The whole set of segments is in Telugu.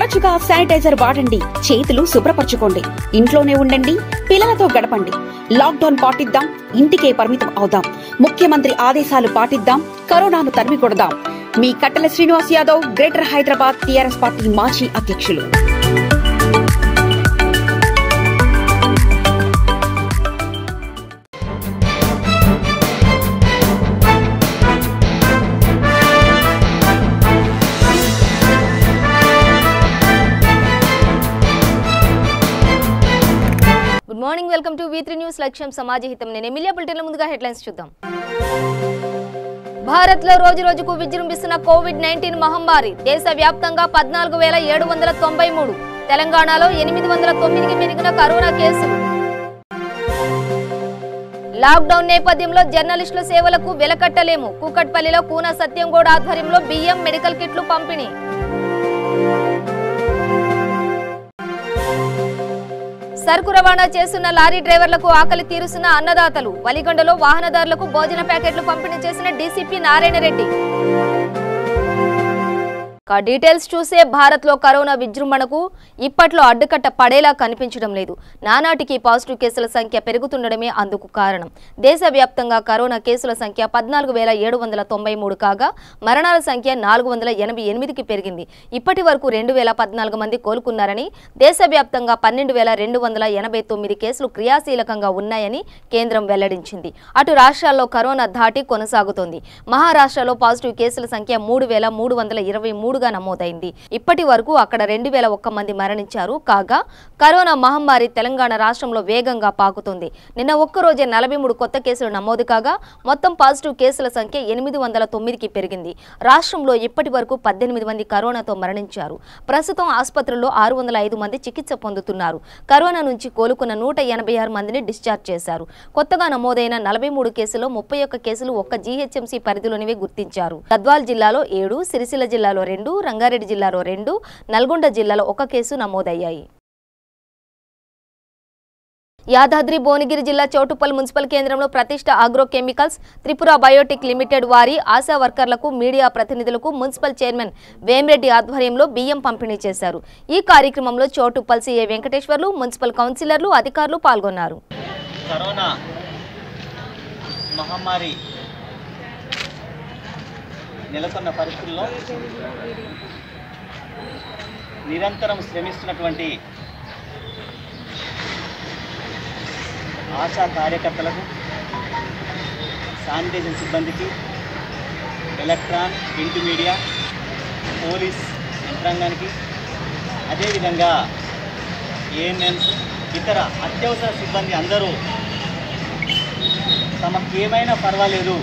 తరచుగా శానిటైజర్ వాడండి, చేతులు శుభ్రపరచుకోండి, ఇంట్లోనే ఉండండి, పిల్లలతో గడపండి. లాక్డౌన్ పాటిద్దాం, ఇంటికే పరిమితం అవుదాం. ముఖ్యమంత్రి ఆదేశాలు పాటిద్దాం, కరోనాను తరిమి కొడదాం. మీ కట్టెల Srinivas Yadav, greater Hyderabad TRS party మాజీ అధ్యక్షులు. Good morning, welcome to V3 news. లక్ష్యం సమాజహితం. నేను ఎమిలియా. బులెటిన్ల ముందుగా హెడ్లైన్స్ చూద్దాం. భారత్లో రోజు రోజుకు విజృంభిస్తున్న కోవిడ్-19 మహమ్మారి. దేశవ్యాప్తంగా 14,793, తెలంగాణలో 809కి పెరిగిన కరోనా కేసులు. లాక్డౌన్ నేపథ్యంలో జర్నలిస్టుల సేవలకు వెలకట్టలేము. కూకట్పల్లిలో కూన సత్యంగౌడ్ ఆధ్వర్యంలో బియ్యం, మెడికల్ కిట్లు పంపిణీ. సరుకు రవాణా చేస్తున్న లారీ డ్రైవర్లకు ఆకలి తీరుస్తున్న అన్నదాతలు. వలిగొండలో వాహనదారులకు భోజన ప్యాకెట్లు పంపిణీ చేసిన డీసీపీ నారాయణ రెడ్డి. డీటెయిల్స్ చూసే భారత్లో కరోనా విజృంభణకు ఇప్పట్లో అడ్డుకట్ట పడేలా కనిపించడం లేదు. నానాటికి పాజిటివ్ కేసుల సంఖ్య పెరుగుతుండడమే అందుకు కారణం. దేశవ్యాప్తంగా కరోనా కేసుల సంఖ్య 14,793 కాగా మరణాల సంఖ్య 488కి పెరిగింది. ఇప్పటి వరకు 2,014 మంది కోలుకున్నారని, దేశవ్యాప్తంగా 12,289 కేసులు క్రియాశీలకంగా ఉన్నాయని కేంద్రం వెల్లడించింది. అటు రాష్ట్రాల్లో కరోనా ధాటి కొనసాగుతోంది. మహారాష్ట్రలో పాజిటివ్ కేసుల సంఖ్య 3,323 నమోదైంది. ఇప్పటి వరకు అక్కడ 2,001 మంది మరణించారు. కాగా కరోనా మహమ్మారి తెలంగాణ రాష్ట్రంలో వేగంగా పాకుతుంది. నిన్న ఒక్కరోజే 43 కొత్త కేసులు నమోదు కాగా మొత్తం పాజిటివ్ కేసుల సంఖ్య 809కి పెరిగింది. రాష్ట్రంలో ఇప్పటి వరకు 18 మంది కరోనాతో మరణించారు. ప్రస్తుతం ఆసుపత్రుల్లో 605 మంది చికిత్స పొందుతున్నారు. కరోనా నుంచి కోలుకున్న 186 మందిని డిశ్చార్జ్ చేశారు. కొత్తగా నమోదైన 43 కేసుల్లో 31 కేసులు ఒక్క జీహెచ్ఎంసీ పరిధిలోనివే గుర్తించారు. గద్వాల్ జిల్లాలో 7, సిరిసిల్ల జిల్లాలో 2, రంగారెడ్డి జిల్లాలో 2, నల్గొండ జిల్లాలో 1 కేసు నమోదయ్యాయి. యాదాద్రి భువనగిరి జిల్లా చౌటుప్పల్ మున్సిపల్ కేంద్రంలో Pratishta agro chemicals, Tripura biotic limited వారి ఆశా వర్కర్లకు, మీడియా ప్రతినిధులకు మున్సిపల్ చైర్మన్ వేమిరెడ్డి ఆధ్వర్యంలో బియ్యం పంపిణీ చేశారు. ఈ కార్యక్రమంలో చౌటుప్పల్ సీఏ వెంకటేశ్వర్లు, మున్సిపల్ కౌన్సిలర్లు, అధికారులు పాల్గొన్నారు. కరోనా మహమ్మారి నెలకొన్న పరిస్థితుల్లో నిరంతరం శ్రమిస్తున్నటువంటి ఆశా కార్యకర్తలకు, శానిటైజేషన్ సిబ్బందికి, ఎలక్ట్రాన్, ప్రింట్ మీడియా, పోలీస్ యంత్రాంగానికి, అదేవిధంగా ఏఎన్ఎంస్, ఇతర అత్యవసర సిబ్బంది అందరూ తమకేమైనా పర్వాలేదు,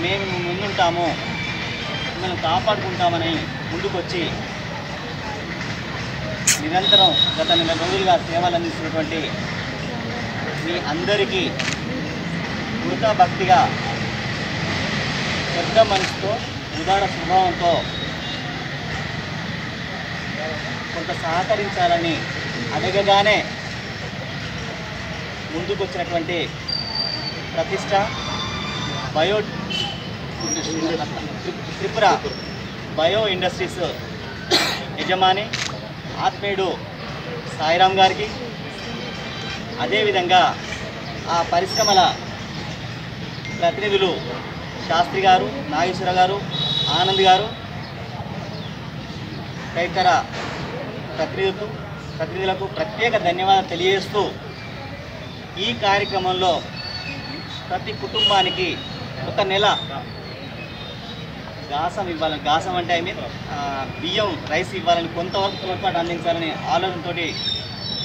మేము ముందుంటాము, మిమ్మల్ని కాపాడుకుంటామని ముందుకొచ్చి నిరంతరం గత 4 రోజులుగా సేవలు అందిస్తున్నటువంటి మీ అందరికీ కృతభక్తిగా, పెద్ద మనసుతో, ఉదార స్వభావంతో కొంత సహకరించాలని అడగగానే ముందుకొచ్చినటువంటి ప్రతిష్ట త్రిపుర బయో ఇండస్ట్రీస్ యజమాని ఆత్మీయుడు సాయిరామ్ గారికి, అదేవిధంగా ఆ పరిశ్రమల ప్రతినిధులు శాస్త్రి గారు, నాగేశ్వర గారు, ఆనంద్ గారు, తదితర ప్రతినిధులకు ప్రత్యేక ధన్యవాదాలు తెలియజేస్తూ ఈ కార్యక్రమంలో ప్రతి కుటుంబానికి 1 నెల గాసం ఇవ్వాలని, గాసం అంటే బియ్యం, రైస్ ఇవ్వాలని, కొంతవరకు తోడ్పాటు అందించాలని ఆలోచనతో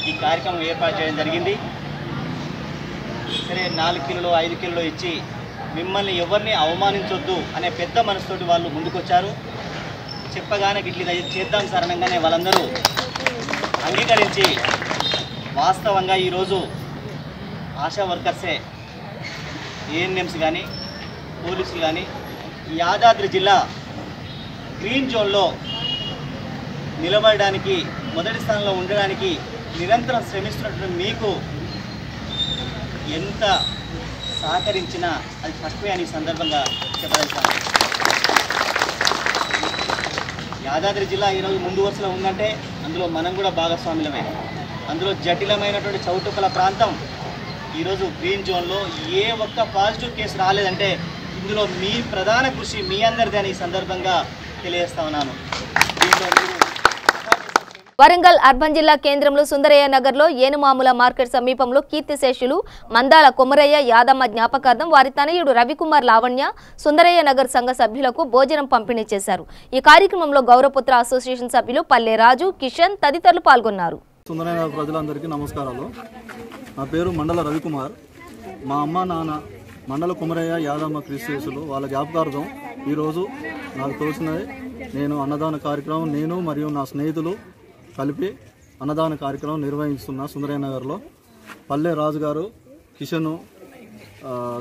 ఈ కార్యక్రమం ఏర్పాటు చేయడం జరిగింది. సరే 4 కిలోలు 5 కిలోలు ఇచ్చి మిమ్మల్ని ఎవరిని అవమానించొద్దు అనే పెద్ద మనసుతోటి వాళ్ళు ముందుకొచ్చారు. చెప్పగానే ఇట్లా చేద్దాం సార్ అనగానే వాళ్ళందరూ అంగీకరించి వాస్తవంగా ఈరోజు ఆశా వర్కర్సే, ఏఎన్ఎంస్ కానీ, పోలీసులు కానీ యాదాద్రి జిల్లా గ్రీన్ జోన్లో నిలబడడానికి, మొదటి స్థానంలో ఉండడానికి నిరంతరం శ్రమిస్తున్నటువంటి మీకు ఎంత సహకరించినా అది తక్కువే అని సందర్భంగా చెప్పదలుచుకున్నాను. యాదాద్రి జిల్లా ఈరోజు ముందు వరుసలో ఉందంటే అందులో మనం కూడా భాగస్వాములమే. అందులో జటిలమైనటువంటి చౌటుకల ప్రాంతం ఈరోజు గ్రీన్ జోన్లో ఏ ఒక్క పాజిటివ్ కేసు రాలేదంటే ఇందులో మీ ప్రధాన కృషి మీ అందరిది అని ఈ సందర్భంగా తెలియజేస్తా ఉన్నాను. వరంగల్ అర్బన్ జిల్లా కేంద్రంలో సుందరయ్య నగర్లో ఏనుమాముల మార్కెట్ సమీపంలో కీర్తిశేషులు మందాల కొమరయ్య యాదమ్మ జ్ఞాపకార్థం వారి తనయుడు రవికుమార్ లావణ్య సుందరయ్య నగర్ సంఘ సభ్యులకు భోజనం పంపిణీ చేశారు. ఈ కార్యక్రమంలో గౌరవపుత్ర అసోసియేషన్ సభ్యులు పల్లె రాజు, కిషన్ తదితరులు పాల్గొన్నారు. సుందరయ్య నగర్ ప్రజలందరికీ నమస్కారాలు. నా పేరు మండల రవికుమార్. మా అమ్మ నాన్న మండల కొమరయ్య యాదమ్మ క్రీస్తులు వాళ్ళ జ్ఞాపకార్థం ఈరోజు నాకు తోచినది నేను అన్నదాన కార్యక్రమం నేను మరియు నా స్నేహితులు కలిపి అన్నదాన కార్యక్రమం నిర్వహిస్తున్నా. సుందరయ్య నగర్లో పల్లె రాజు గారు, కిషను,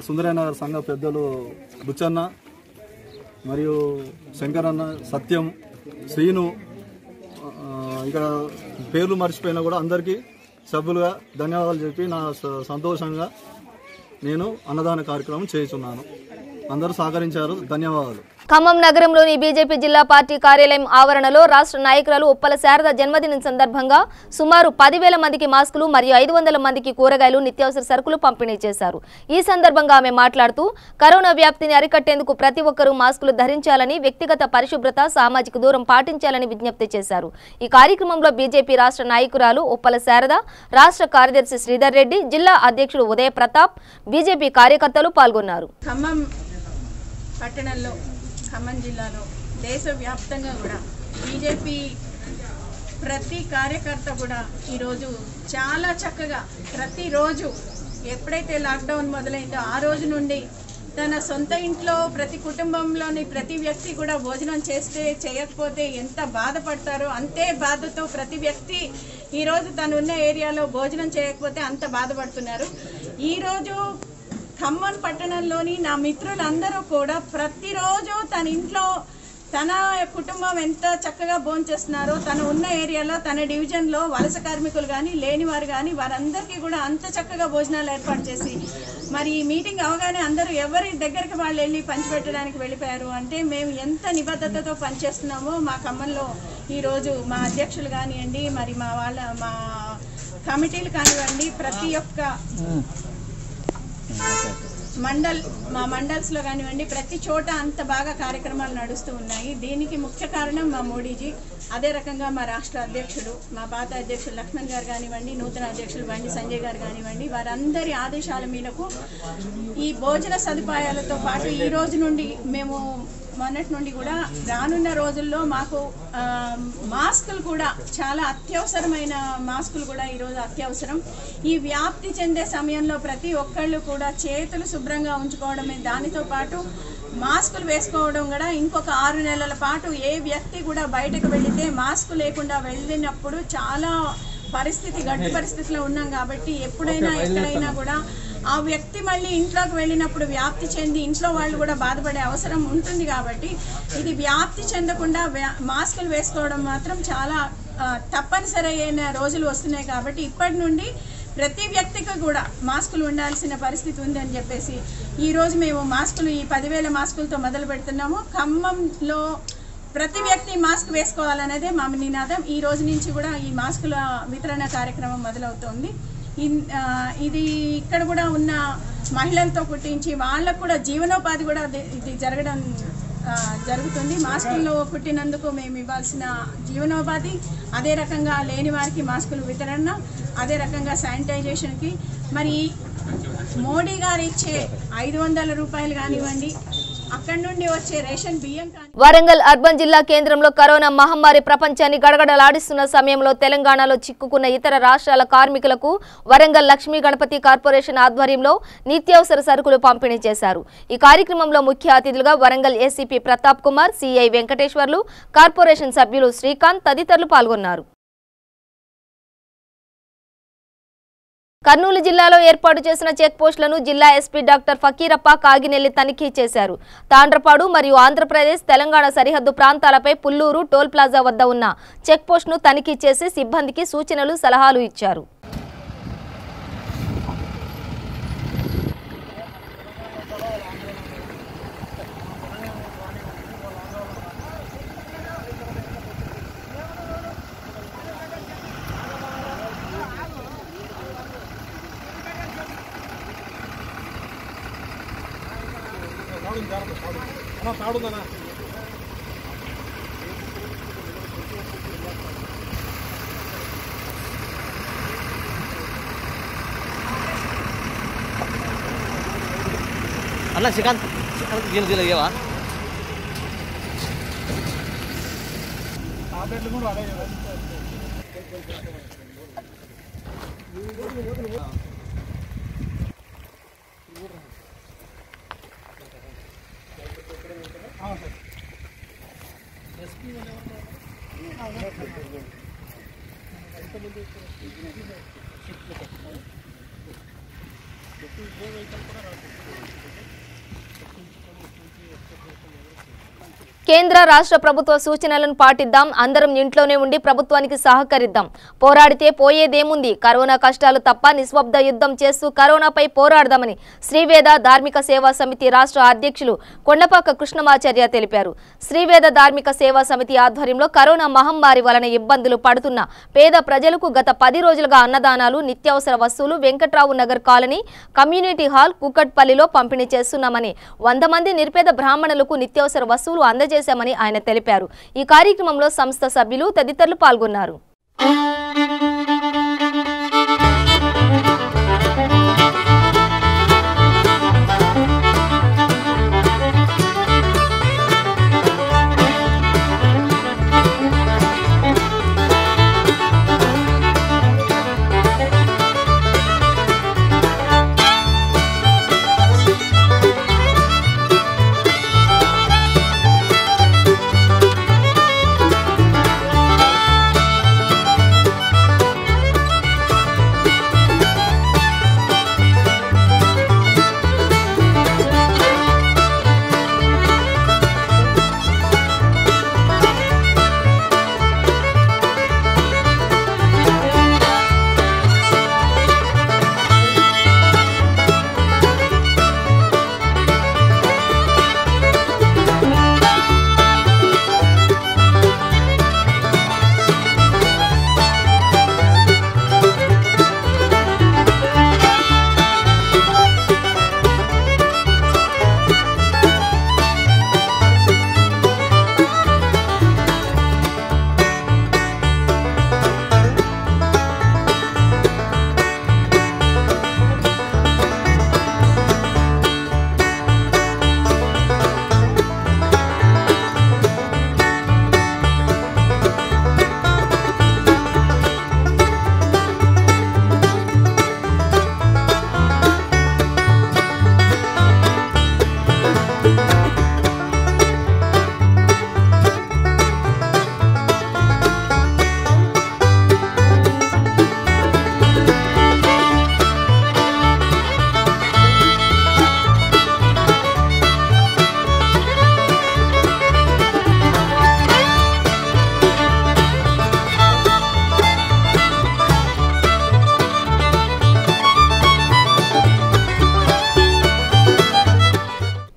సుందరయ్య నగర్ సంఘ పెద్దలు బుచ్చన్న మరియు శంకరన్న, సత్యం, శ్రీను, ఇక్కడ పేర్లు మర్చిపోయినా కూడా అందరికీ సభ్యులుగా ధన్యవాదాలు చెప్పి నా సంతోషంగా నేను అన్నదాన కార్యక్రమం చేస్తున్నాను. అందరూ సహకరించారు. ధన్యవాదాలు. ఖమ్మం నగరంలోని బీజేపీ జిల్లా పార్టీ కార్యాలయం ఆవరణలో రాష్ట్ర నాయకురాలు ఉప్పల శారద జన్మదినం సందర్భంగా సుమారు 10,000 మందికి మాస్కులు మరియు 500 మందికి కూరగాయలు, నిత్యావసర సరుకులు పంపిణీ చేశారు. ఈ సందర్భంగా ఆమె మాట్లాడుతూ కరోనా వ్యాప్తిని అరికట్టేందుకు ప్రతి ఒక్కరూ మాస్కులు ధరించాలని, వ్యక్తిగత పరిశుభ్రత, సామాజిక దూరం పాటించాలని విజ్ఞప్తి చేశారు. ఈ కార్యక్రమంలో బీజేపీ రాష్ట్ర నాయకురాలు ఉప్పల శారద, రాష్ట్ర కార్యదర్శి శ్రీధర్ రెడ్డి, జిల్లా అధ్యక్షుడు ఉదయ ప్రతాప్, బీజేపీ కార్యకర్తలు పాల్గొన్నారు. పట్టణంలో ఖమ్మం జిల్లాలో దేశవ్యాప్తంగా కూడా బీజేపీ ప్రతి కార్యకర్త కూడా ఈరోజు చాలా చక్కగా ప్రతిరోజు ఎప్పుడైతే లాక్డౌన్ మొదలైందో ఆ రోజు నుండి తన సొంత ఇంట్లో ప్రతి కుటుంబంలోని ప్రతి వ్యక్తి కూడా భోజనం చేయకపోతే ఎంత బాధపడతారో అంతే బాధతో ప్రతి వ్యక్తి ఈరోజు తనున్న ఏరియాలో భోజనం చేయకపోతే అంత బాధపడుతున్నారు. ఈరోజు ఖమ్మం పట్టణంలోని నా మిత్రులందరూ కూడా ప్రతిరోజు తన ఇంట్లో తన కుటుంబం ఎంత చక్కగా భోంచేస్తున్నారో తను ఉన్న ఏరియాలో తన డివిజన్లో వలస కార్మికులు కానీ లేనివారు కానీ వారందరికీ కూడా అంత చక్కగా భోజనాలు ఏర్పాటు చేసి మరి ఈ మీటింగ్ అవగానే అందరూ ఎవరి దగ్గరికి వాళ్ళు వెళ్ళి పంచిపెట్టడానికి వెళ్ళిపోయారు. అంటే మేము ఎంత నిబద్ధతతో పనిచేస్తున్నామో మా ఖమ్మంలో ఈరోజు మా అధ్యక్షులు కానివ్వండి, మరి మా కమిటీలు కానివ్వండి, ప్రతి ఒక్క మా మండల్స్లో కానివ్వండి ప్రతి చోట అంత బాగా కార్యక్రమాలు నడుస్తూ ఉన్నాయి. దీనికి ముఖ్య కారణం మా మోడీజీ, అదే రకంగా మా రాష్ట్ర అధ్యక్షుడు, మా పాత అధ్యక్షులు లక్ష్మణ్ గారు కానివ్వండి, నూతన అధ్యక్షులు బండి సంజయ్ గారు కానివ్వండి, వారందరి ఆదేశాల మేరకు ఈ భోజన సదుపాయాలతో పాటు ఈ రోజు నుండి మేము మొన్నటి నుండి కూడా రానున్న రోజుల్లో మాకు మాస్కులు కూడా చాలా అత్యవసరమైన మాస్కులు కూడా ఈరోజు అత్యవసరం. ఈ వ్యాప్తి చెందే సమయంలో ప్రతి ఒక్కళ్ళు కూడా చేతులు శుభ్రంగా ఉంచుకోవడమే, దానితో పాటు మాస్కులు వేసుకోవడం కూడా ఇంకొక 6 నెలల పాటు ఏ వ్యక్తి కూడా బయటకు వెళితే మాస్క్ లేకుండా వెళ్ళినప్పుడు చాలా గడ్డు పరిస్థితిలో ఉన్నాం కాబట్టి ఎప్పుడైనా ఎక్కడైనా కూడా ఆ వ్యక్తి మళ్ళీ ఇంట్లోకి వెళ్ళినప్పుడు వ్యాప్తి చెంది ఇంట్లో వాళ్ళు కూడా బాధపడే అవసరం ఉంటుంది. కాబట్టి ఇది వ్యాప్తి చెందకుండా మాస్కులు వేసుకోవడం మాత్రం చాలా తప్పనిసరి అయిన రోజులు వస్తున్నాయి. కాబట్టి ఇప్పటి నుండి ప్రతి వ్యక్తికి కూడా మాస్కులు ఉండాల్సిన పరిస్థితి ఉంది అని చెప్పేసి ఈరోజు మేము మాస్కులు ఈ 10,000 మాస్కులతో మొదలు పెడుతున్నాము. ఖమ్మంలో ప్రతి వ్యక్తి మాస్క్ వేసుకోవాలనేదే మా నినాదం. ఈ రోజు నుంచి కూడా ఈ మాస్కుల వితరణ కార్యక్రమం మొదలవుతోంది. ఇది ఇక్కడ కూడా ఉన్న మహిళలతో కుట్టించి వాళ్ళకు కూడా జీవనోపాధి కూడా ఇది జరుగుతుంది. మాస్కుల్లో కుట్టినందుకు మేము ఇవ్వాల్సిన జీవనోపాధి, అదే రకంగా లేని వారికి మాస్కులు వితరణ, అదే రకంగా శానిటైజేషన్కి మరి మోడీ గారు ఇచ్చే 500 రూపాయలు కానివ్వండి, అక్కడి నుండి వచ్చే రేషన్ బియ్యం. వరంగల్ అర్బన్ జిల్లా కేంద్రంలో కరోనా మహమ్మారి ప్రపంచాన్ని గడగడలాడిస్తున్న సమయంలో తెలంగాణలో చిక్కుకున్న ఇతర రాష్ట్రాల కార్మికులకు వరంగల్ లక్ష్మీ గణపతి కార్పొరేషన్ ఆధ్వర్యంలో నిత్యావసర సరుకులు పంపిణీ చేశారు. ఈ కార్యక్రమంలో ముఖ్య అతిథులుగా Warangal ACP Pratap Kumar, CI Venkateswarlu, corporation సభ్యులు శ్రీకాంత్ తదితరులు పాల్గొన్నారు. కర్నూలు జిల్లాలో ఏర్పాటు చేసిన చెక్ పోస్టులను జిల్లా ఎస్పీ డాక్టర్ ఫకీరప్ప కాగినెల్లి తనిఖీ చేశారు. తాండ్రపాడు మరియు ఆంధ్రప్రదేశ్ తెలంగాణ సరిహద్దు ప్రాంతాలపై పుల్లూరు టోల్ ప్లాజా వద్ద ఉన్న చెక్ పోస్టును తనిఖీ చేసి సిబ్బందికి సూచనలు, సలహాలు ఇచ్చారు. అన్న శ్రీకాంత్ దీని అయ్యేవా కేంద్ర రాష్ట్ర ప్రభుత్వ సూచనలను పాటిద్దాం, అందరం ఇంట్లోనే ఉండి ప్రభుత్వానికి సహకరిద్దాం. పోరాడితే పోయేదేముంది, కరోనా కష్టాలు తప్ప నిశ్శబ్ద యుద్ధం చేస్తూ కరోనాపై పోరాడదామని శ్రీవేద ధార్మిక సేవా సమితి రాష్ట్ర అధ్యక్షులు కొండపాక కృష్ణమాచార్య తెలిపారు. శ్రీవేద ధార్మిక సేవా సమితి ఆధ్వర్యంలో కరోనా మహమ్మారి వలన ఇబ్బందులు పడుతున్న పేద ప్రజలకు గత 10 రోజులుగా అన్నదానాలు, నిత్యావసర వస్తువులు Venkatrao Nagar colony, community hall, కుకట్పల్లిలో పంపిణీ చేస్తున్నామని, 100 మంది నిరుపేద బ్రాహ్మణులకు నిత్యావసర వస్తువులు అందజేశామని ఆయన తెలిపారు. ఈ కార్యక్రమంలో సంస్థ సభ్యులు తదితరులు పాల్గొన్నారు.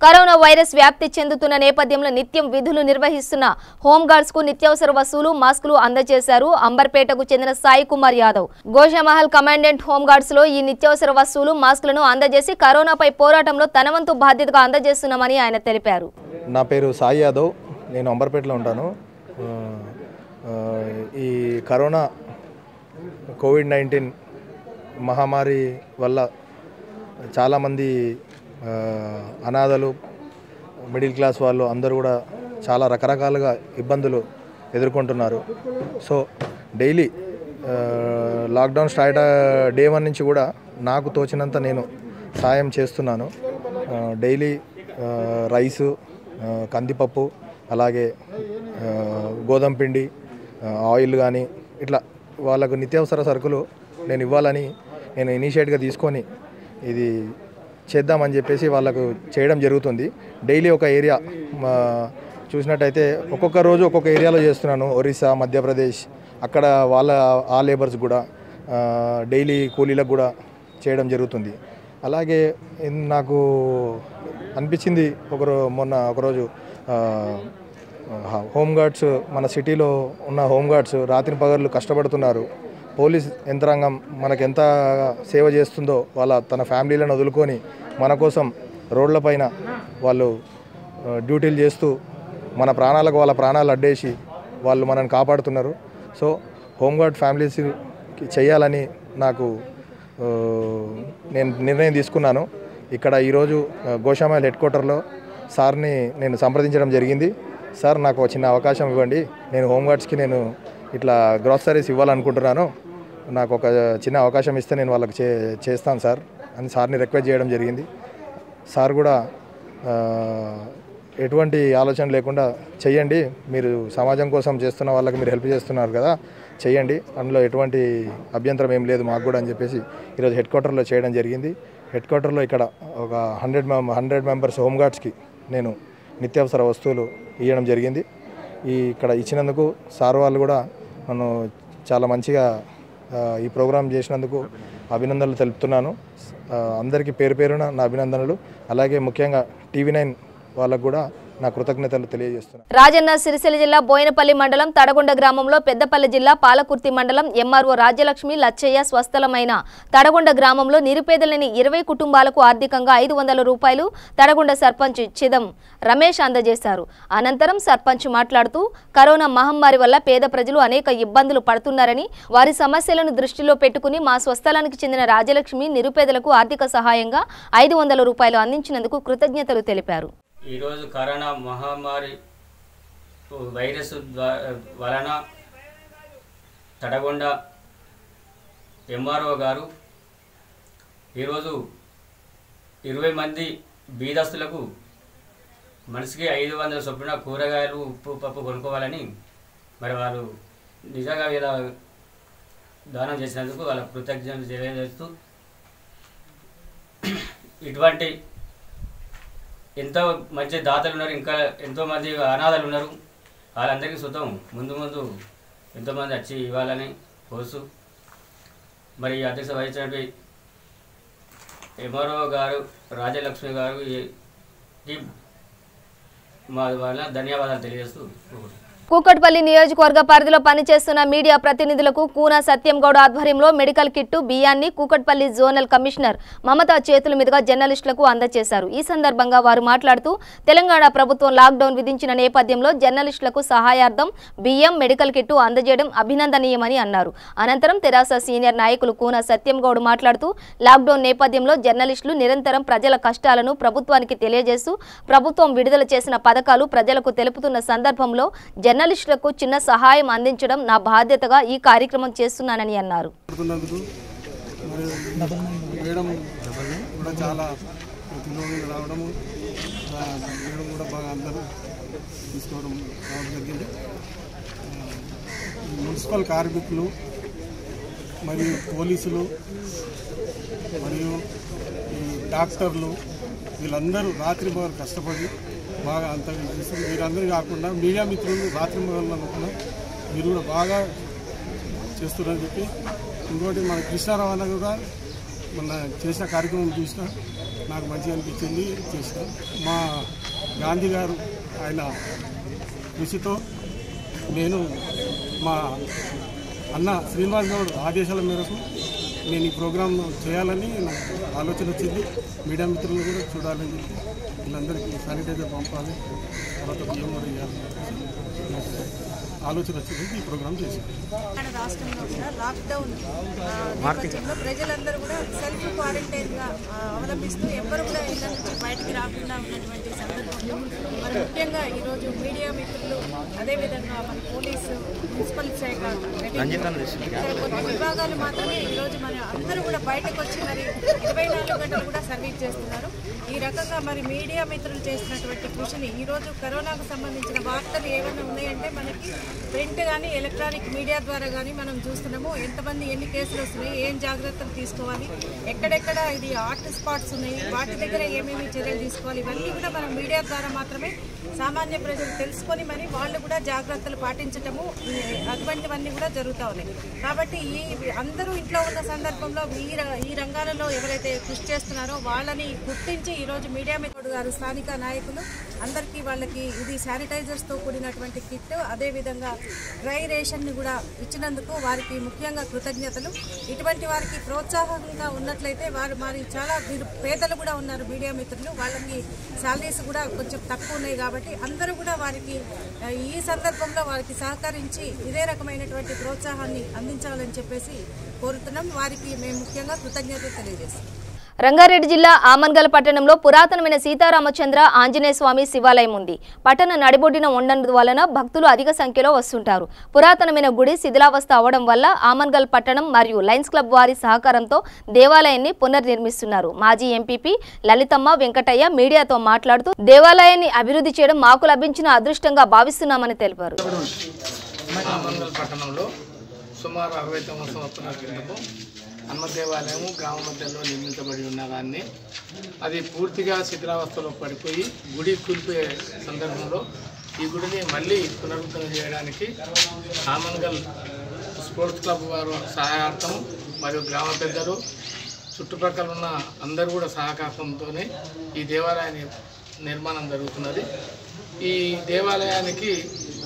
కరోనా వైరస్ వ్యాప్తి చెందుతున్న నేపథ్యంలో నిత్యం విధులు నిర్వహిస్తున్న హోంగార్డ్స్ కు నిత్యావసర వస్తువులు, మాస్కులు అందజేశారు. అంబర్పేటకు చెందిన సాయి కుమార్ యాదవ్ గోషామహల్ కమాండెంట్ హోంగార్డ్స్ లో ఈ నిత్యావసర వస్తువులు, మాస్కులను అందజేసి కరోనాపై పోరాటంలో తన వంతు బాధ్యతగా అందజేస్తున్నామని ఆయన తెలిపారు. నా పేరు సాయి యాదవ్, నేను అంబర్పేటలో ఉంటాను. ఈ కరోనా కోవిడ్-19 మహమ్మారి వల్ల చాలామంది అనాథలు, మిడిల్ క్లాస్ వాళ్ళు అందరూ కూడా చాలా రకరకాలుగా ఇబ్బందులు ఎదుర్కొంటున్నారు. So daily lockdown start day 1 నుంచి కూడా నాకు తోచినంత నేను సాయం చేస్తున్నాను. డైలీ రైసు, కందిపప్పు, అలాగే గోధుమ పిండి, ఆయిల్ కానీ ఇట్లా వాళ్ళకు నిత్యావసర సరుకులు నేను ఇవ్వాలని నేను ఇనిషియేట్గా తీసుకొని ఇది చేద్దామని చెప్పేసి వాళ్ళకు చేయడం జరుగుతుంది. డైలీ ఒక ఏరియా చూసినట్టయితే ఒక్కొక్క రోజు ఒక్కొక్క ఏరియాలో చేస్తున్నాను. ఒరిస్సా, మధ్యప్రదేశ్, అక్కడ ఆ లేబర్స్ కూడా డైలీ కూలీలకు కూడా చేయడం జరుగుతుంది. అలాగే నాకు అనిపించింది మొన్న ఒకరోజు హోంగార్డ్స్, మన సిటీలో ఉన్న హోంగార్డ్స్ రాత్రి పగళ్ళు కష్టపడుతున్నారు. పోలీస్ యంత్రాంగం మనకు ఎంత సేవ చేస్తుందో తన ఫ్యామిలీలను వదులుకొని మన కోసం రోడ్లపైన వాళ్ళు డ్యూటీలు చేస్తూ మన ప్రాణాలకు వాళ్ళ ప్రాణాలు అడ్డేసి వాళ్ళు మనల్ని కాపాడుతున్నారు. సో హోంగార్డ్ ఫ్యామిలీస్ చేయాలని నాకు నేను నిర్ణయం తీసుకున్నాను. ఇక్కడ ఈరోజు గోషామైల్ హెడ్ క్వార్టర్లో సార్ని నేను సంప్రదించడం జరిగింది. సార్ నాకు చిన్న అవకాశం ఇవ్వండి, నేను హోంగార్డ్స్కి నేను ఇట్లా గ్రాసరీస్ ఇవ్వాలనుకుంటున్నాను, నాకు ఒక చిన్న అవకాశం ఇస్తే నేను వాళ్ళకి చేస్తాను సార్ అని సార్ని రిక్వెస్ట్ చేయడం జరిగింది. సార్ కూడా ఎటువంటి ఆలోచన లేకుండా చెయ్యండి, మీరు సమాజం కోసం చేస్తున్న వాళ్ళకి మీరు హెల్ప్ చేస్తున్నారు కదా, చెయ్యండి, అందులో ఎటువంటి అభ్యంతరం ఏం లేదు మాకు కూడా అని చెప్పేసి ఈరోజు హెడ్ క్వార్టర్లో చేయడం జరిగింది. హెడ్ క్వార్టర్లో ఇక్కడ ఒక 100 మెంబర్స్ హోంగార్డ్స్కి నేను నిత్యావసర వస్తువులు ఇవ్వడం జరిగింది. ఇక్కడ ఇచ్చినందుకు సార్ వాళ్ళు కూడా నన్ను చాలా మంచిగా ఈ ప్రోగ్రాం చేసినందుకు అభినందనలు తెలుపుతున్నాను. అందరికీ పేరు పేరున నా అభినందనలు. అలాగే ముఖ్యంగా TV9 వాళ్ళకు కూడా నా కృతజ్ఞతలు తెలియజేస్తున్నాను. రాజన్న సిరిసిల్ల జిల్లా బోయినపల్లి మండలం తడగొండ గ్రామంలో పెద్దపల్లి జిల్లా పాలకుర్తి మండలం MRO రాజ్యలక్ష్మి లచ్చయ్య స్వస్థలమైన తడగొండ గ్రామంలో నిరుపేదలని 20 కుటుంబాలకు ఆర్థికంగా 500 రూపాయలు తడగొండ సర్పంచ్ చిదం రమేష్ అందజేశారు. అనంతరం సర్పంచ్ మాట్లాడుతూ కరోనా మహమ్మారి వల్ల పేద ప్రజలు అనేక ఇబ్బందులు పడుతున్నారని, వారి సమస్యలను దృష్టిలో పెట్టుకుని మా స్వస్థలానికి చెందిన రాజ్యలక్ష్మి నిరుపేదలకు ఆర్థిక సహాయంగా 500 రూపాయలు అందించినందుకు కృతజ్ఞతలు తెలిపారు. ఈరోజు కరోనా మహమ్మారి వైరస్ వలన తడగొండ MRO గారు ఈరోజు 20 మంది బీదస్తులకు మనిషికి 500 చొప్పున కూరగాయలు ఉప్పు పప్పు కొనుక్కోవాలని మరి వాళ్ళు నిజంగా ఇలా దానం చేసినందుకు వాళ్ళ కృతజ్ఞతలు తెలియజేస్తూ ఇటువంటి ఎంతో మంచి దాతలు ఉన్నారు, ఇంకా ఎంతోమంది అనాథలు ఉన్నారు. వాళ్ళందరికీ సుతం ముందు ఎంతోమంది వచ్చి ఇవ్వాలని కోరుతూ మరి అధ్యక్ష వహించినటువంటి MRO గారు రాజ్యలక్ష్మి గారు మా వాళ్ళ ధన్యవాదాలు తెలియజేస్తూ కూకట్పల్లి నియోజకవర్గ పరిధిలో పనిచేస్తున్న మీడియా ప్రతినిధులకు కూన సత్యంగౌడ్ ఆధ్వర్యంలో మెడికల్ కిట్టు బియ్యాన్ని కూకట్పల్లి జోనల్ కమిషనర్ మమతా చేతుల మీదుగా జర్నలిస్టులకు అందజేశారు. ఈ సందర్భంగా వారు మాట్లాడుతూ తెలంగాణ ప్రభుత్వం లాక్డౌన్ విధించిన నేపథ్యంలో జర్నలిస్టులకు సహాయార్థం బియ్యం, మెడికల్ కిట్టు అందజేయడం అభినందనీయమని అన్నారు. అనంతరం తెరాస సీనియర్ నాయకులు కూన సత్యంగౌడ్ మాట్లాడుతూ లాక్డౌన్ నేపథ్యంలో జర్నలిస్టులు నిరంతరం ప్రజల కష్టాలను ప్రభుత్వానికి తెలియజేస్తూ ప్రభుత్వం విడుదల చేసిన పథకాలు ప్రజలకు తెలుపుతున్న సందర్భంలో జర్నలిస్టులకు చిన్న సహాయం అందించడం నా బాధ్యతగా ఈ కార్యక్రమం చేస్తున్నానని అన్నారు. మున్సిపల్ కార్మికులు మరియు పోలీసులు మరియు డాక్టర్లు వీళ్ళందరూ రాత్రి పగలు కష్టపడి బాగా అంత వీరందరూ కాకుండా మీడియా మిత్రులు రాత్రి పగలు అనుకున్నా మీరు కూడా బాగా చేస్తున్నారని చెప్పి, ఇంకోటి మన కృష్ణారావు అన్న కూడా మొన్న చేసిన కార్యక్రమం చూసిన నాకు మంచిగా అనిపించింది, చేసిన మా గాంధీ గారు ఆయన కృషితో నేను మా అన్న శ్రీనివాస్ గౌడ్ ఆదేశాల మేరకు నేను ఈ ప్రోగ్రామ్ చేయాలని నాకు ఆలోచన వచ్చింది. మీడియా మిత్రులు కూడా చూడాలని చెప్పి వీళ్ళందరికీ శానిటైజర్ పంపాలి, తర్వాత బియ్యం కూడా ఇవ్వాలి ఆలోచన వచ్చింది. ఈ ప్రోగ్రామ్ చేశాను. రాష్ట్రంలో కూడా లాక్డౌన్ నేపథ్యంలో ప్రజలందరూ కూడా సెల్ఫ్ క్వారంటైన్గా అవలంబిస్తూ ఎవరు కూడా ఇళ్ళ నుంచి బయటికి రాకుండా ఉన్నటువంటి సందర్భంలో మరి ముఖ్యంగా ఈరోజు మీడియా మిత్రులు, అదేవిధంగా మన పోలీసు, మున్సిపల్ శాఖ, కొన్ని విభాగాలు మాత్రమే ఈరోజు మన అందరూ కూడా బయటకు వచ్చి మరి 24 గంటలు కూడా సర్వీస్ చేస్తున్నారు. ఈ రకంగా మరి మీడియా మిత్రులు చేస్తున్నటువంటి కృషిని ఈరోజు కరోనాకు సంబంధించిన వార్తలు ఏమైనా ఉన్నాయంటే మనకి ప్రింట్ కానీ ఎలక్ట్రానిక్ మీడియా ద్వారా కానీ మనం చూస్తున్నాము. ఎంతమంది ఎన్ని కేసులు వస్తున్నాయి, ఏం జాగ్రత్తలు తీసుకోవాలి, ఎక్కడెక్కడ ఇది హాట్ స్పాట్స్ ఉన్నాయి, వాటి దగ్గర ఏమేమి చర్యలు తీసుకోవాలి, ఇవన్నీ కూడా మనం మీడియా ద్వారా మాత్రమే సామాన్య ప్రజలు తెలుసుకొని మరి వాళ్ళు కూడా జాగ్రత్తలు పాటించటము అటువంటివన్నీ కూడా జరుగుతూ ఉన్నాయి. కాబట్టి అందరూ ఇంట్లో ఉన్న సందర్భంలో ఈ రంగాలలో ఎవరైతే కృషి చేస్తున్నారో వాళ్ళని గుర్తించి ఈరోజు మీడియా మిత్రుడు గారు స్థానిక నాయకులు అందరికీ వాళ్ళకి ఇది శానిటైజర్స్తో కూడినటువంటి కిట్, అదేవిధంగా డ్రై రేషన్ని కూడా ఇచ్చినందుకు వారికి ముఖ్యంగా కృతజ్ఞతలు. ఇటువంటి వారికి ప్రోత్సాహంగా ఉన్నట్లయితే వారు మరి చాలా పేదలు కూడా ఉన్నారు మీడియా మిత్రులు, వాళ్ళకి శాలరీస్ కూడా కొంచెం తక్కువ ఉన్నాయి కాబట్టి అందరూ కూడా వారికి ఈ సందర్భంలో వారికి సహకరించి ఇదే రకమైనటువంటి ప్రోత్సాహాన్ని అందించాలని చెప్పేసి కోరుతున్నాం. వారికి మేము ముఖ్యంగా కృతజ్ఞతలు తెలియజేస్తాం. రంగారెడ్డి జిల్లా ఆమన్గల్ పట్టణంలో పురాతనమైన సీతారామచంద్ర ఆంజనేయ స్వామి శివాలయం ఉంది. పట్టణ నడిబొడ్డిన ఉన్నందువలన భక్తులు అధిక సంఖ్యలో వస్తుంటారు. పురాతనమైన గుడి శిథిలావస్థ అవడం వల్ల ఆమన్గల్ పట్టణం మరియు లయన్స్ క్లబ్ వారి సహకారంతో దేవాలయాన్ని పునర్నిర్మిస్తున్నారు. మాజీ ఎంపీపీ లలితమ్మ వెంకటయ్య మీడియాతో మాట్లాడుతూ దేవాలయాన్ని అభివృద్ధి చేయడం మాకు లభించిన అదృష్టంగా భావిస్తున్నామని తెలిపారు. సుమారు 69 సంవత్సరాల క్రితము హనుమ దేవాలయము గ్రామ మధ్యలో నిర్మించబడి ఉన్నదాన్ని అది పూర్తిగా శిథిలావస్థలో పడిపోయి గుడి కూలిపోయే సందర్భంలో ఈ గుడిని మళ్ళీ పునరుద్ధరణ చేయడానికి ఆమన్గల్ స్పోర్ట్స్ క్లబ్ వారు సహాయార్థం మరియు గ్రామ పెద్దలు చుట్టుపక్కల ఉన్న అందరూ కూడా సహకారంతోనే ఈ దేవాలయాన్ని నిర్మాణం జరుగుతున్నది. ఈ దేవాలయానికి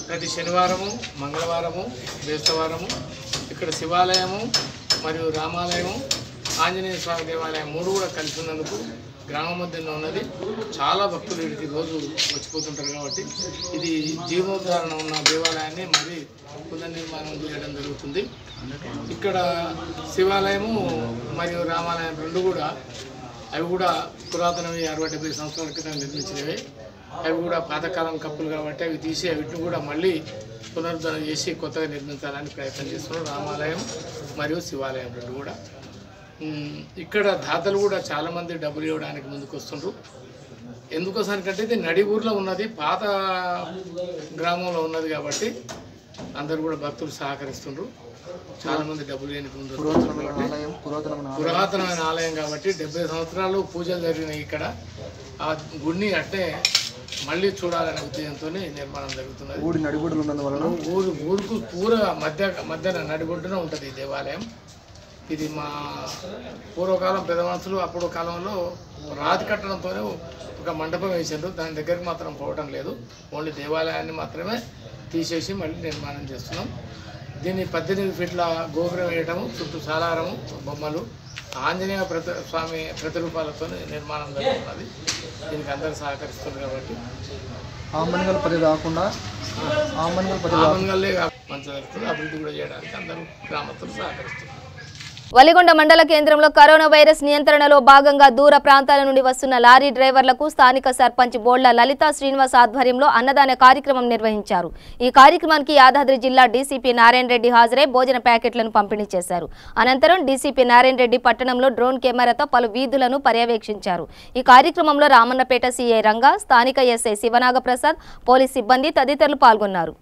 ప్రతి శనివారము, మంగళవారము, బేస్తవారము ఇక్కడ శివాలయము మరియు రామాలయము, ఆంజనేయ స్వామి దేవాలయం 3 కూడా కలిసి ఉన్నందుకు గ్రామం మధ్యలో ఉన్నది. చాలా భక్తులు వీటికి రోజు వచ్చిపోతుంటారు కాబట్టి ఇది జీవనోద్ధారణ ఉన్న దేవాలయాన్ని మరి పునర్నిర్మాణం చేయడం జరుగుతుంది. ఇక్కడ శివాలయము మరియు రామాలయం 2 కూడా అవి కూడా పురాతనవి 60-70 సంవత్సరాల క్రితం నిర్మించినవి. అవి కూడా పాతకాలం కప్పులు కాబట్టి అవి తీసి వీటిని కూడా మళ్ళీ పునరుద్ధరణ చేసి కొత్తగా నిర్మించాలని ప్రయత్నం చేస్తున్నారు. రామాలయం మరియు శివాలయం 2 కూడా. ఇక్కడ దాతలు కూడా చాలామంది డబ్బులు ఇవ్వడానికి ముందుకు వస్తుండ్రు. ఎందుకోసానికంటే ఇది నడి ఊర్లో ఉన్నది, పాత గ్రామంలో ఉన్నది కాబట్టి అందరూ కూడా భక్తులు సహకరిస్తుండ్రు. చాలామంది డబ్బులు లేనికి ముందు పురాతనమైన ఆలయం కాబట్టి 70 సంవత్సరాలు పూజలు జరిగినాయి. ఇక్కడ ఆ గుడిని అట్టే మళ్ళీ చూడాలనే ఉద్దేశంతో నిర్మాణం జరుగుతున్నది. ఊరుకు మధ్యన నడిబొడ్డున ఉంటుంది ఈ దేవాలయం. ఇది మా పూర్వకాలం పెద్ద మనుషులు అప్పుడు కాలంలో రాతి కట్టడంతోనే ఒక మండపం వేసారు. దాని దగ్గరికి మాత్రం పోవడం లేదు. ఓన్లీ దేవాలయాన్ని మాత్రమే తీసేసి మళ్ళీ నిర్మాణం చేస్తున్నాం. దీన్ని 18 ఫీట్ల గోపురం వేయటము, చుట్టూ సాలారము, బొమ్మలు, ఆంజనేయ స్వామి ప్రతిరూపాలతో నిర్మాణం జరుగుతున్నది. దీనికి అందరూ సహకరిస్తున్నారు కాబట్టి ఆమన్గల్లే మంచి జరుగుతుంది. అభివృద్ధి కూడా చేయడానికి అందరూ గ్రామస్తులు సహకరిస్తున్నారు. వలిగొండ మండల కేంద్రంలో కరోనా వైరస్ నియంత్రణలో భాగంగా దూర ప్రాంతాల నుండి వస్తున్న లారీ డ్రైవర్లకు స్థానిక సర్పంచ్ బోళ్ల లలితా శ్రీనివాస్ ఆధ్వర్యంలో అన్నదాన కార్యక్రమం నిర్వహించారు. ఈ కార్యక్రమానికి యాదాద్రి జిల్లా డీసీపీ నారాయణ రెడ్డి హాజరై భోజన ప్యాకెట్లను పంపిణీ చేశారు. అనంతరం డీసీపీ నారాయణ రెడ్డి పట్టణంలో డ్రోన్ కెమెరాతో పలు వీధులను పర్యవేక్షించారు. ఈ కార్యక్రమంలో రామన్నపేట సీఐ రంగా, స్థానిక ఎస్ఐ శివనాగప్రసాద్, పోలీస్ సిబ్బంది తదితరులు పాల్గొన్నారు.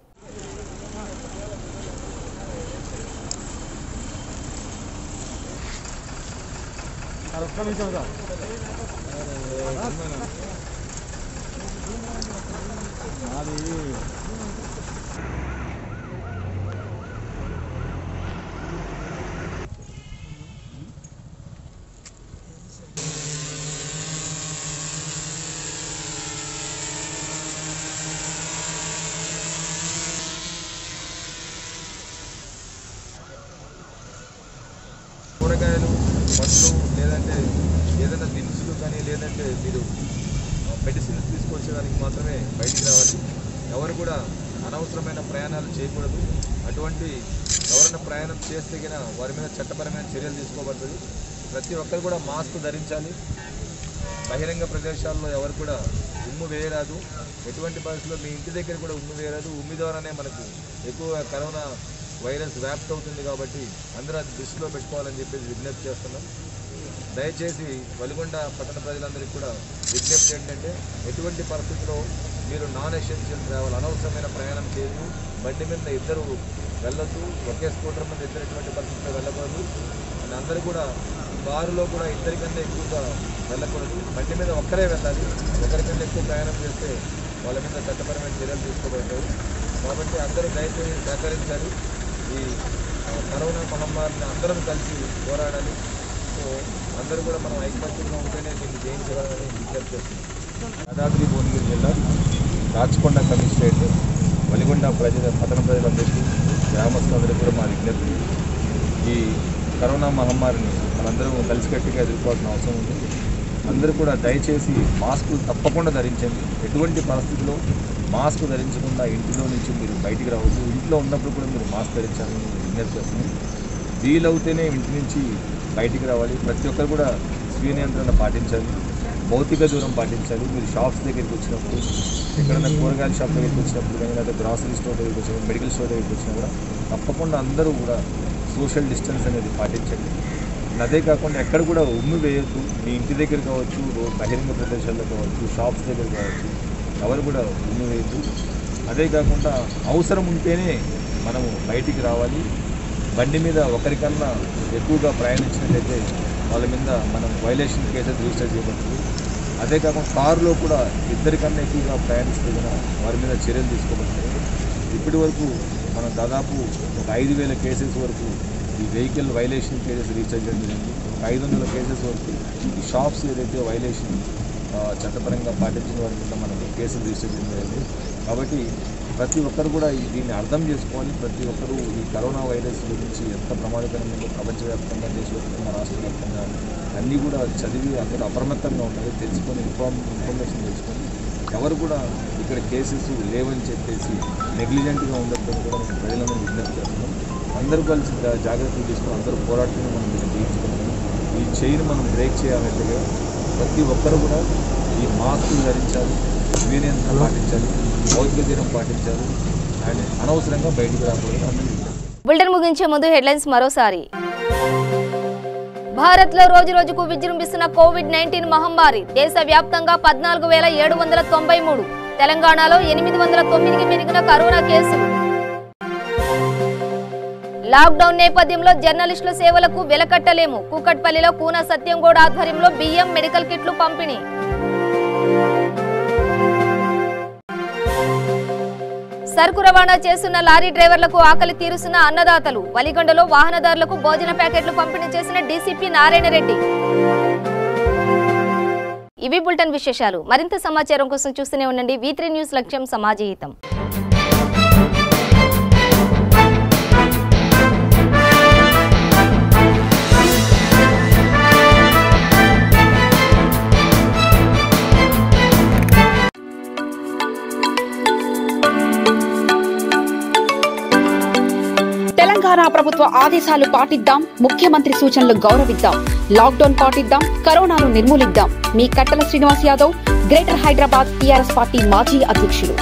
కూరగాయలు, పండ్లు, లేదంటే ఏదైనా దినుసులు కానీ, లేదంటే మీరు మెడిసిన్స్ తీసుకొచ్చేదానికి మాత్రమే బయటికి రావాలి. ఎవరు కూడా అనవసరమైన ప్రయాణాలు చేయకూడదు. అటువంటి ఎవరైనా ప్రయాణం చేస్తే కన్నా వారి మీద చట్టపరమైన చర్యలు తీసుకోబడుతుంది. ప్రతి ఒక్కరు కూడా మాస్క్ ధరించాలి. బహిరంగ ప్రదేశాల్లో ఎవరు కూడా ఉమ్ము వేయరాదు. ఎటువంటి పరిస్థితుల్లో మీ ఇంటి దగ్గర కూడా ఉమ్ము వేయరాదు. ఉమ్మి ద్వారానే మనకు ఎక్కువ కరోనా వైరస్ వ్యాప్తి అవుతుంది కాబట్టి అందరూ అది దృష్టిలో పెట్టుకోవాలని చెప్పేసి విజ్ఞప్తి చేస్తున్నాం. దయచేసి వలిగొండ పట్టణ ప్రజలందరికీ కూడా విజ్ఞప్తి ఏంటంటే ఎటువంటి పరిస్థితుల్లో మీరు నాన్ ఎసెన్షియల్ ట్రావెల్, అనవసరమైన ప్రయాణం చేయదు. బండి మీద ఇద్దరు వెళ్ళొద్దు, ఒకే స్కూటర్ మీద ఇద్దరు ఎటువంటి పరిస్థితుల్లో వెళ్ళకూడదు. అండ్ అందరూ కూడా కారులో కూడా ఇద్దరికన్నా ఎక్కువగా వెళ్ళకూడదు. బండి మీద ఒక్కరే వెళ్ళాలి. ఒకరికన్నా ఎక్కువ ప్రయాణం చేస్తే వాళ్ళ మీద చట్టపరమైన చర్యలు తీసుకోబడతాయి. కాబట్టి అందరూ దయచేసి సహకరించాలి. ఈ కరోనా మహమ్మారిని అందరం కలిసి పోరాడాలి. సో అందరూ కూడా మనం ఐకమత్యంగా ఉంటేనే దీన్ని జయించగలమని విజ్ఞప్తి చేస్తున్నాం. యాదాద్రి భువనగిరి జిల్లా రాచకొండ కమిషనరేట్ వలిగొండ పట్టణ ప్రజలందరికీ గ్రామస్తులందరికీ కూడా మా విజ్ఞప్తి, ఈ కరోనా మహమ్మారిని మనందరం కలిసికట్టుగా ఎదుర్కోవాల్సిన అవసరం ఉంది. అందరూ కూడా దయచేసి మాస్కులు తప్పకుండా ధరించండి. ఎటువంటి పరిస్థితుల్లో మాస్క్ ధరించకుండా ఇంటిలో నుంచి మీరు బయటికి రావద్దు. ఇంట్లో ఉన్నప్పుడు కూడా మీరు మాస్క్ ధరించాలని విజ్ఞప్తి చేస్తున్నాం. వీలవుతేనే ఇంటి నుంచి బయటికి రావాలి. ప్రతి ఒక్కరు కూడా స్వీయ నియంత్రణ పాటించాలి, భౌతిక దూరం పాటించాలి. మీరు షాప్స్ దగ్గరికి వచ్చినప్పుడు, ఎక్కడైనా కూరగాయల షాప్ దగ్గరికి వచ్చినప్పుడు కానీ, లేదా గ్రాసరీ స్టోర్ దగ్గరికి వచ్చినప్పుడు, మెడికల్ స్టోర్ దగ్గరికి వచ్చినా కూడా తప్పకుండా అందరూ కూడా సోషల్ డిస్టెన్స్ అనేది పాటించండి. అదే కాకుండా ఎక్కడ కూడా ఉమ్మి వేయద్దు. మీ ఇంటి దగ్గర కావచ్చు, బహిరంగ ప్రదేశాల్లో కావచ్చు, షాప్స్ దగ్గర కావచ్చు, ఎవరు కూడా ఉమ్మి వేయద్దు. అదే కాకుండా అవసరం ఉంటేనే మనము బయటికి రావాలి. బండి మీద ఒకరికన్నా ఎక్కువగా ప్రయాణించినట్లయితే వాళ్ళ మీద మనం వైలేషన్ కేసెస్ రిజిస్టర్ చేయబడుతుంది. అదే కాకుండా కారులో కూడా ఇద్దరికన్నా ఎక్కువగా ప్రయాణిస్తే కనుక వారి మీద చర్యలు తీసుకోబడుతుంది. ఇప్పటి వరకు మనం దాదాపు ఒక 5,000 కేసెస్ వరకు ఈ వెహికల్ వైలేషన్ కేసెస్ రిజిస్టర్ చేయడం జరిగింది. 500 కేసెస్ వరకు ఈ షాప్స్ ఏదైతే వైలేషన్ చట్టపరంగా పాటించిన వారి మీద మనకు కేసులు రిజిస్టర్ చేయడం జరిగింది. కాబట్టి ప్రతి ఒక్కరు కూడా దీన్ని అర్థం చేసుకోవాలి. ప్రతి ఒక్కరూ ఈ కరోనా వైరస్ గురించి ఎంత ప్రమాదకరంగా ప్రపంచవ్యాప్తంగా, దేశవ్యాప్తంగా, రాష్ట్ర వ్యాప్తంగా అన్నీ కూడా చదివి అందరూ అప్రమత్తంగా ఉండాలి. తెలుసుకొని ఇన్ఫర్మేషన్ తెలుసుకొని ఎవరు కూడా ఇక్కడ కేసెస్ లేవని చెప్పేసి నెగ్లిజెంట్గా ఉండొద్దని కూడా నేను ప్రజలను విజ్ఞప్తి చేస్తున్నాం. అందరూ కలిసి జాగ్రత్తలు తీసుకొని అందరూ పోరాటంగా మనం దీన్ని తీర్చుకుంటాం. ఈ చైన్ మనం బ్రేక్ చేయాలంటే ప్రతి ఒక్కరు కూడా ఈ మాస్కులు ధరించాలి, స్వీయ నియంత్రణ పాటించాలి, భౌతిక దూరం పాటించాలి అండ్ అనవసరంగా బయటికి రాకూడదు అందరూ. బులెటిన్ ముగించే ముందు హెడ్లైన్స్ మరోసారి. భారత్లో రోజు రోజుకు విజృంభిస్తున్న కోవిడ్-19 మహమ్మారి. దేశవ్యాప్తంగా 14,793, తెలంగాణలో 809కి పెరిగిన కరోనా కేసులు. లాక్డౌన్ నేపథ్యంలో జర్నలిస్టుల సేవలకు వెలకట్టలేము. కూకట్పల్లిలో కూన సత్యంగౌడ్ ఆధ్వర్యంలో బియ్యం, మెడికల్ కిట్లు పంపిణీ. సరుకు రవాణా చేస్తున్న లారీ డ్రైవర్లకు ఆకలి తీరుస్తున్న అన్నదాతలు. వలిగొండలో వాహనదారులకు భోజన ప్యాకెట్లు పంపిణీ చేసిన డీసీపీ నారాయణ రెడ్డి. ఇవి బులెటిన్ విశేషాలు. మరింత సమాచారం కోసం చూస్తూనే ఉండండి V3 న్యూస్. లక్ష్యం సమాజహితం. తెలంగాణ ప్రభుత్వ ఆదేశాలు పాటిద్దాం, ముఖ్యమంత్రి సూచనలు గౌరవిద్దాం, లాక్డౌన్ పాటిద్దాం, కరోనాను నిర్మూలిద్దాం. మీ కట్టల Srinivas Yadav, greater Hyderabad TRS party మాజీ అధ్యక్షులు.